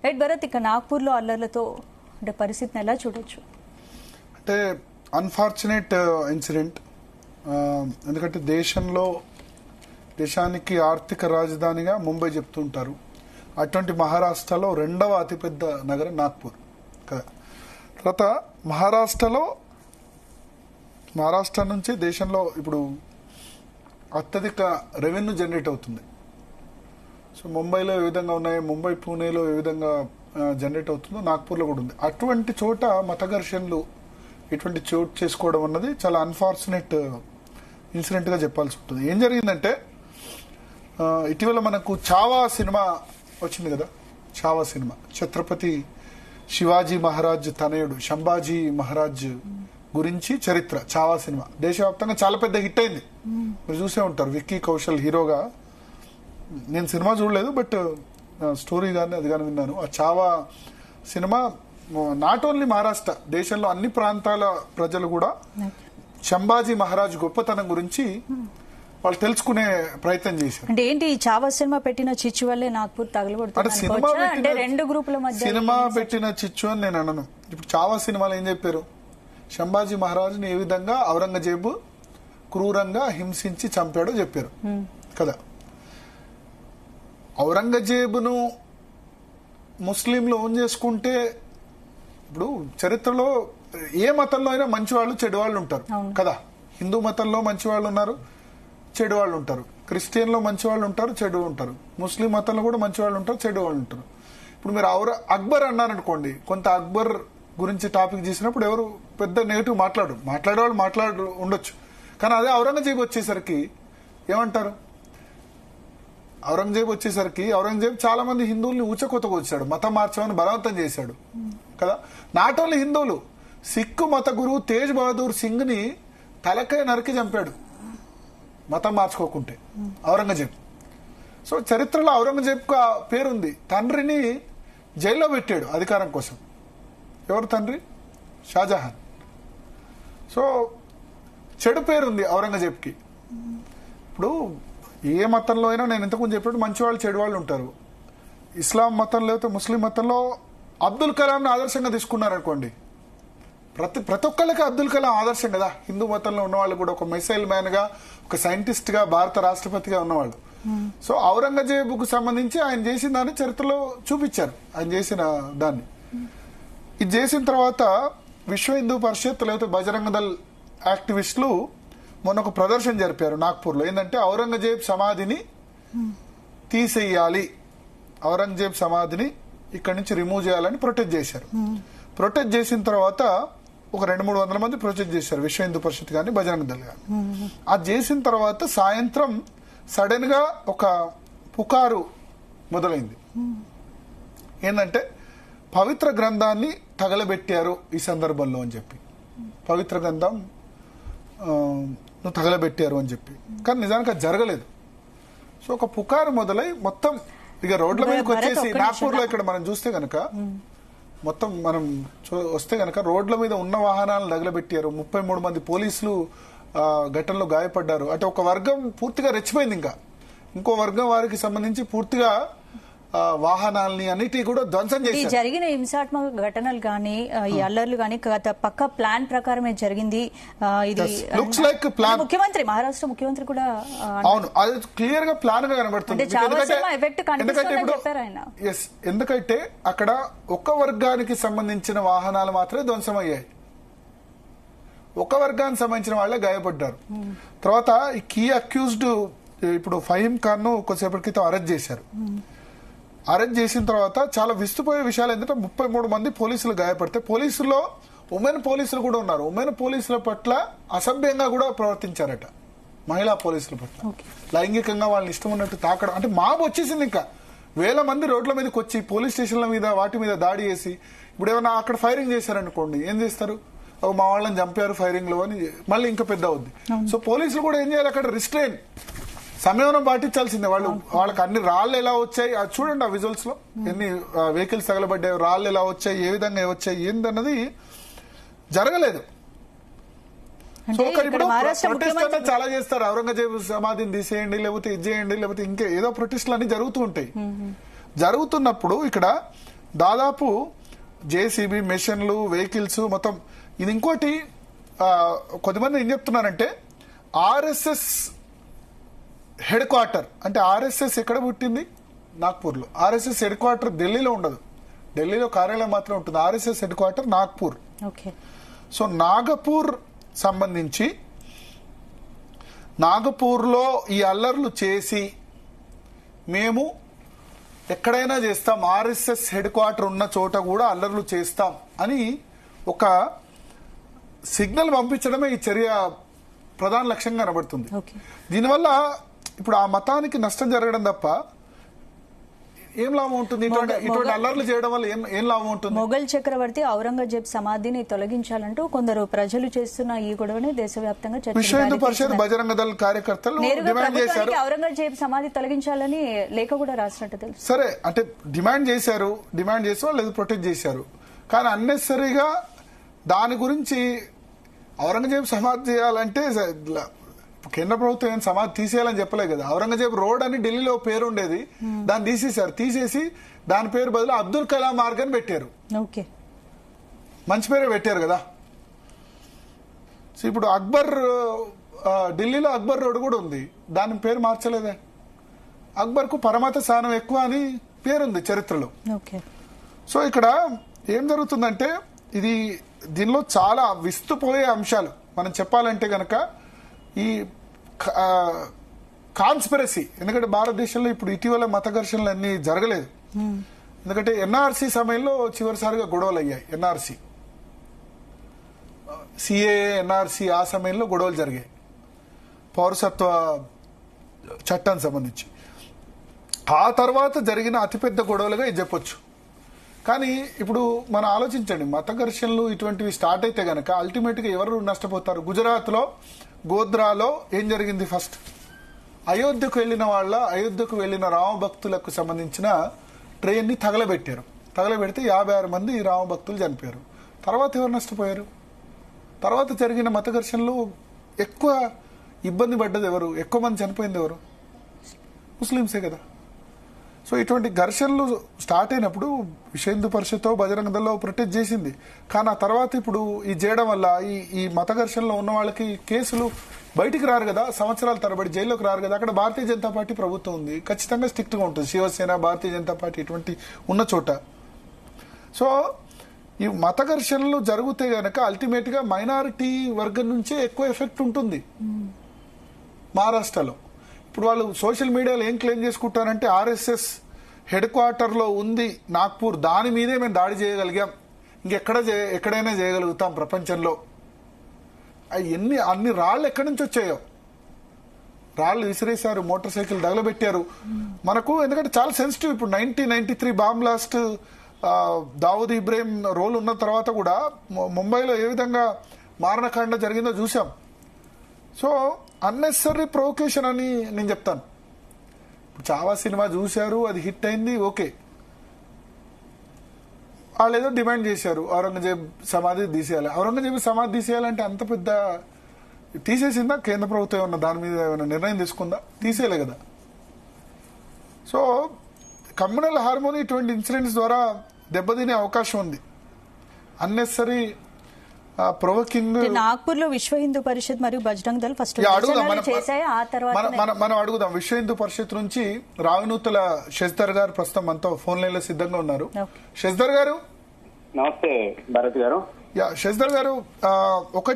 Right Bharat, ఇక నాగ్పూర్లో అల్లర్లతో అంటే పరిస్థితిని ఎలా చూడొచ్చు? అంటే అన్ఫార్చునేట్ ఇన్సిడెంట్. ఎందుకంటే దేశానికి ఆర్థిక రాజధానిగా ముంబై చెప్తుంటారు. అటువంటి మహారాష్ట్రలో రెండవ అతిపెద్ద నగరం నాగ్పూర్ కదా. తర్వాత మహారాష్ట్ర నుంచి దేశంలో ఇప్పుడు అత్యధిక రెవెన్యూ జనరేట్ అవుతుంది. సో ముంబైలో ఏ విధంగా ఉన్నాయి, ముంబై పూణేలో ఏ విధంగా జనరేట్ అవుతుందో నాగ్పూర్లో కూడా ఉంది. అటువంటి చోట మత ఘర్షణలు ఇటువంటి చోటు చేసుకోవడం అన్నది చాలా అన్ఫార్చునేట్ ఇన్సిడెంట్గా చెప్పాల్సి ఉంటుంది. ఏం జరిగిందంటే ఇటీవల మనకు చావా సినిమా వచ్చింది కదా. చావా సినిమా ఛత్రపతి శివాజీ మహారాజ్ తనయుడు సంభాజీ మహారాజ్ గురించి చరిత్ర. చావా సినిమా దేశవ్యాప్తంగా చాలా పెద్ద హిట్ అయింది. మీరు చూసే ఉంటారు, విక్కీ కౌశల్ హీరోగా. నేను సినిమా చూడలేదు, బట్ స్టోరీ కానీ అది కానీ విన్నాను. ఆ Chhaava cinema not only Maharashtra, దేశంలో అన్ని ప్రాంతాల ప్రజలు కూడా సంభాజీ మహారాజ్ గొప్పతనం గురించి వాళ్ళు తెలుసుకునే ప్రయత్నం చేశారు. అంటే ఏంటి, చావా సినిమా పెట్టిన చిచ్చు వల్లే నాగ్పూర్ తగలబడుతుంది? రెండు గ్రూపుల మధ్య సినిమా పెట్టిన చిచ్చు అని నేను అనను. ఇప్పుడు చావా సినిమాలో ఏం చెప్పారు, సంభాజీ మహారాజుని ఏ విధంగా ఔరంగజేబు క్రూరంగా హింసించి చంపాడో చెప్పారు కదా. ఔరంగజేబును ముస్లింలు ఓన్ చేసుకుంటే, ఇప్పుడు చరిత్రలో ఏ మతంలో అయినా మంచి వాళ్ళు చెడు వాళ్ళు ఉంటారు కదా. హిందూ మతంలో మంచి వాళ్ళు ఉన్నారు, చెడు వాళ్ళు ఉంటారు. క్రిస్టియన్లో మంచి వాళ్ళు ఉంటారు, చెడు ఉంటారు. ముస్లిం మతంలో కూడా మంచి వాళ్ళు ఉంటారు, చెడు వాళ్ళు ఉంటారు. ఇప్పుడు మీరు అక్బర్ అన్నారనుకోండి, కొంత అక్బర్ గురించి టాపిక్ చేసినప్పుడు ఎవరు పెద్ద నెగిటివ్ మాట్లాడేవాళ్ళు ఉండొచ్చు. కానీ అదే ఔరంగజేబు వచ్చేసరికి ఏమంటారు, ఔరంగజేబు చాలా మంది హిందువుల్ని ఊచకొతకు వచ్చాడు, మతం మార్చమని బలవంతం చేశాడు కదా. నాట్ ఓన్లీ హిందువులు, సిక్కు మత గురువు తేజ్ బహదూర్ సింగ్ ని తలకాయ నరికి చంపాడు మతం మార్చుకోకుంటే ఔరంగజేబు. సో చరిత్రలో ఔరంగజేబుకు ఆ పేరుంది. తండ్రిని జైల్లో పెట్టాడు అధికారం కోసం. ఎవరు తండ్రి? షాజహాన్. సో చెడు పేరుంది ఔరంగజేబుకి. ఇప్పుడు ఏ మతంలో అయినా నేను ఇంతకుముందు చెప్పినట్టు మంచి వాళ్ళు చెడు వాళ్ళు ఉంటారు. ఇస్లాం మతం లేకపోతే ముస్లిం మతంలో అబ్దుల్ కలాంని ఆదర్శంగా తీసుకున్నారనుకోండి, ప్రతి ఒక్కళ్ళకి అబ్దుల్ కలాం ఆదర్శం కదా. హిందూ మతంలో ఉన్నవాళ్ళు కూడా ఒక మిసైల్ మ్యాన్ గా, ఒక సైంటిస్ట్ గా, భారత రాష్ట్రపతిగా ఉన్నవాళ్ళు. సో ఔరంగజేబుకు సంబంధించి ఆయన చేసిన దాన్ని చరిత్రలో చూపించారు. ఆయన చేసిన దాన్ని ఇది చేసిన తర్వాత విశ్వ హిందూ పరిషత్ లేకపోతే బజరంగ దళ్ యాక్టివిస్టులు మొన్న ఒక ప్రదర్శన జరిపారు నాగ్పూర్లో. ఏంటంటే ఔరంగజేబ్ సమాధిని తీసేయాలి, ఔరంగజేబ్ సమాధిని ఇక్కడి నుంచి రిమూవ్ చేయాలని ప్రొటెస్ట్ చేశారు. ప్రొటెస్ట్ చేసిన తర్వాత ఒక 200-300 మంది ప్రొటెస్ట్ చేశారు, విశ్వ హిందూ పరిషత్ కానీ బజరంగ దళ్ కానీ. అది చేసిన తర్వాత సాయంత్రం సడన్ గా ఒక పుకారు మొదలైంది. ఏంటంటే పవిత్ర గ్రంథాన్ని తగలబెట్టారు ఈ సందర్భంలో అని చెప్పి, పవిత్ర గ్రంథం తగలబెట్టారు అని చెప్పి. కానీ నిజానికి అది జరగలేదు. సో ఒక పుకారు మొదలై మొత్తం ఇక రోడ్ల మీదకి వచ్చేసి, నాగ్పూర్లో ఇక్కడ మనం చూస్తే గనక మొత్తం మనం వస్తే గనక రోడ్ల మీద ఉన్న వాహనాలను తగలబెట్టారు. 33 మంది పోలీసులు ఘటనలో గాయపడ్డారు. అంటే ఒక వర్గం పూర్తిగా రెచ్చిపోయింది. ఇంకా ఇంకో వర్గం వారికి సంబంధించి పూర్తిగా వాహనాలని అన్నిటి కూడా ధ్వంసం చేశారు. జరిగిన హింసాత్మక ఘటనలు కానీ ఈ అల్లర్లు కానీ పక్క ప్లాన్ ప్రకారమే జరిగింది. ఇది లుక్స్ లైక్ ప్లాన్. మహారాష్ట్ర ముఖ్యమంత్రి కూడా అవును, అది క్లియర్ గా ప్లాన్ గా కనబడుతుంది. ఎందుకంటే అక్కడ ఒక వర్గానికి సంబంధించిన వాహనాలు మాత్రమే ధ్వంసమయ్యాయి, ఒక వర్గానికి సంబంధించిన వాళ్ళే గాయపడ్డారు. తర్వాత ఈ కీ అక్యూజ్డ్ ఇప్పుడు ఫహీం ఖాన్ ను కొద్దిసేపటి క్రితం అరెస్ట్ చేశారు. అరెస్ట్ చేసిన తర్వాత చాలా విస్తుపోయే విషయాలు ఏంటంటే 33 మంది పోలీసులు గాయపడితే పోలీసుల్లో ఉమెన్ పోలీసులు కూడా ఉన్నారు. ఉమెన్ పోలీసుల పట్ల అసభ్యంగా కూడా ప్రవర్తించారట, మహిళా పోలీసుల పట్ల లైంగికంగా వాళ్ళని ఇష్టం ఉన్నట్టు తాకడం. అంటే మాబ్ వచ్చేసింది. ఇంకా వేల మంది రోడ్ల మీదకి వచ్చి పోలీస్ స్టేషన్ల మీద వాటి మీద దాడి చేసి, ఇప్పుడు ఏమైనా అక్కడ ఫైరింగ్ చేశారనుకోండి, ఏం చేస్తారు, మా వాళ్ళని చంపారు ఫైరింగ్ లో అని మళ్ళీ ఇంకా పెద్ద అవుద్ది. సో పోలీసులు కూడా ఏం చేయాలి, అక్కడ రిస్ట్రైన్ సంయమనం పాటించాల్సిందే. వాళ్ళకి అన్ని రాళ్ళు ఎలా వచ్చాయి అది చూడండి, ఆ విజువల్స్ లో ఎన్ని వెహికల్స్ తగలబడ్డాయి, రాళ్ళు ఎలా వచ్చాయి, ఏ విధంగా వచ్చాయి, ఏందన్నది జరగలేదు. సో ఇప్పుడు ప్రొటెస్ట్ చాలా చేస్తారు, ఔరంగజేబు సమాధిని తీసేయండి, లేకపోతే ఇది చేయండి, లేకపోతే ఇంకే ఏదో ప్రొటెస్ట్లు అన్ని జరుగుతూ ఉంటాయి. జరుగుతున్నప్పుడు ఇక్కడ దాదాపు జేసీబీ మెషిన్లు వెహికల్స్ మొత్తం. ఇది ఇంకోటి కొద్దిమంది ఏం చెప్తున్నారంటే ఆర్ఎస్ఎస్ హెడ్ క్వార్టర్, అంటే ఆర్ఎస్ఎస్ ఎక్కడ పుట్టింది? నాగ్పూర్లో. ఆర్ఎస్ఎస్ హెడ్ క్వార్టర్ ఢిల్లీలో ఉండదు, ఢిల్లీలో కార్యాలయం మాత్రం ఉంటుంది. RSS head quarter Nagpur. So Nagpur సంబంధించి నాగపూర్లో ఈ అల్లర్లు చేసి మేము ఎక్కడైనా చేస్తాం, ఆర్ఎస్ఎస్ హెడ్ క్వార్టర్ ఉన్న చోట కూడా అల్లర్లు చేస్తాం అని ఒక సిగ్నల్ పంపించడమే ఈ చర్య ప్రధాన లక్ష్యంగా కనబడుతుంది. దీనివల్ల ఇప్పుడు ఆ మతానికి నష్టం జరగడం తప్ప ఏం లాభం ఉంటుంది? ఇటువంటి అల్లర్లు చేయడం వల్ల ఏం లాభం ఉంటుంది? మొఘల్ చక్రవర్తి ఔరంగజేబ్ సమాధిని తొలగించాలంటూ కొందరు ప్రజలు చేస్తున్న ఈ గొడవని దేశవ్యాప్తంగా విశ్వ హిందూ పరిషత్ బజరంగ దళ కార్యకర్తలు డిమాండ్ చేశారు. ఔరంగజేబ్ సమాధి తొలగించాలని లేఖ కూడా రాసినట్టు తెలుసు. సరే, అంటే డిమాండ్ చేసి వాళ్ళు ప్రొటెక్ట్ చేశారు. కానీ అన్నెసరీగా దాని గురించి ఔరంగజేబ్ సమాధి చేయాలంటే కేంద్ర ప్రభుత్వం ఏం సమాధి తీసేయాలని చెప్పలేదు కదా. ఔరంగజేబ్ రోడ్ అని ఢిల్లీలో పేరు ఉండేది, దాన్ని తీసేశారు. తీసేసి దాని పేరు బదులు అబ్దుల్ కలాం మార్గ్ అని పెట్టారు. మంచి పేరే పెట్టారు కదా. సో ఇప్పుడు అక్బర్, ఢిల్లీలో అక్బర్ రోడ్ కూడా ఉంది, దాని పేరు మార్చలేదే. అక్బర్ కు పరమత స్థానం ఎక్కువ అని పేరుంది చరిత్రలో. సో ఇక్కడ ఏం జరుగుతుందంటే దీనిలో చాలా విస్తుపోయే అంశాలు మనం చెప్పాలంటే గనక ఈ కాన్స్పిరసీ. ఎందుకంటే భారతదేశంలో ఇప్పుడు ఇటీవల మత ఘర్షణలు అన్ని జరగలేదు. ఎందుకంటే ఎన్ఆర్సీ సమయంలో చివరిసారిగా గొడవలు అయ్యాయి. ఎన్ఆర్సీ, సిఏఏ, ఎన్ఆర్సీ ఆ సమయంలో గొడవలు జరిగాయి పౌరసత్వ చట్టానికి సంబంధించి. ఆ తర్వాత జరిగిన అతిపెద్ద గొడవలుగా ఇది చెప్పొచ్చు. కానీ ఇప్పుడు మనం ఆలోచించండి, మత ఘర్షణలు ఇటువంటివి స్టార్ట్ అయితే గనక అల్టిమేట్ గా ఎవరు నష్టపోతారు? గుజరాత్ లో గోధ్రాలో ఏం జరిగింది? ఫస్ట్ అయోధ్యకు వెళ్లిన రామ భక్తులకు సంబంధించిన ట్రైన్ ని తగలబెట్టారు. తగలబెడితే 56 మంది రామ భక్తులు చనిపోయారు. తర్వాత ఎవరు నష్టపోయారు? తర్వాత జరిగిన మత ఘర్షణలు ఎక్కువ ఇబ్బంది పడ్డది ఎవరు? ఎక్కువ మంది చనిపోయింది ఎవరు? ముస్లింసే కదా. సో ఇటువంటి ఘర్షణలు స్టార్ట్ అయినప్పుడు విశ్వ హిందూ పరిషత్ బజరంగ దళ ప్రొటెక్ట్ చేసింది. కానీ ఆ తర్వాత ఇప్పుడు ఈ చేయడం వల్ల ఈ మత ఘర్షణలో ఉన్న వాళ్ళకి కేసులు బయటికి రారు కదా, సంవత్సరాల తరబడి జైల్లోకి రారు కదా. అక్కడ భారతీయ జనతా పార్టీ ప్రభుత్వం ఉంది, ఖచ్చితంగా స్ట్రిక్ట్ గా ఉంటుంది. శివసేన, భారతీయ జనతా పార్టీ ఇటువంటి ఉన్న చోట. సో ఈ మత ఘర్షణలు జరిగితే గనక అల్టిమేట్ గా మైనారిటీ వర్గం నుంచే ఎక్కువ ఎఫెక్ట్ ఉంటుంది. మహారాష్ట్రలో ఇప్పుడు వాళ్ళు సోషల్ మీడియాలో ఏం క్లెయిమ్ చేసుకుంటారంటే ఆర్ఎస్ఎస్ హెడ్ క్వార్టర్ లో ఉంది నాగ్పూర్, దాని మీదే మేము దాడి చేయగలిగాం, ఎక్కడైనా చేయగలుగుతాం ప్రపంచంలో. అన్ని రాళ్ళు ఎక్కడి నుంచి వచ్చాయో, రాళ్ళు విసిరేశారు, మోటార్ సైకిల్ తగలబెట్టారు మనకు. ఎందుకంటే చాలా సెన్సిటివ్. ఇప్పుడు 1993 bomb blast, Dawood Ibrahim role ఉన్న తర్వాత కూడా ముంబైలో ఏ విధంగా మారణకాండ జరిగిందో చూసాం. సో అన్నెసరీ ప్రొవొకేషన్ అని నేను చెప్తాను. చావా సినిమా చూశారు, అది హిట్ అయింది, ఓకే. వాళ్ళు ఏదో డిమాండ్ చేశారు ఔరంగజేబ్ సమాధి తీసేయాలి. ఔరంగజేబ్ సమాధి తీసేయాలంటే అంత పెద్ద తీసేసిందా కేంద్ర ప్రభుత్వం? ఏమన్నా దాని మీద ఏమైనా నిర్ణయం తీసుకుందా? తీసేయలే కదా. సో కమ్యూనల్ హార్మోనీ ఇటువంటి ఇన్సిడెంట్స్ ద్వారా దెబ్బతినే అవకాశం ఉంది. Unnecessary provoking. నాగ్పూర్ లో విశ్వ హిందూ పరిషత్ మరియు బజరంగ దళ్ ఫస్ట్ మనం అడుగుదాం. విశ్వ హిందూ పరిషత్ నుంచి రావినూతల శశిధర్ గారు ప్రస్తుతం మనతో ఫోన్ లైన్ లో సిద్ధంగా ఉన్నారు. శశిధర్ గారు నమస్తే భారత్ గారు. శశిధర్ గారు, ఒకటి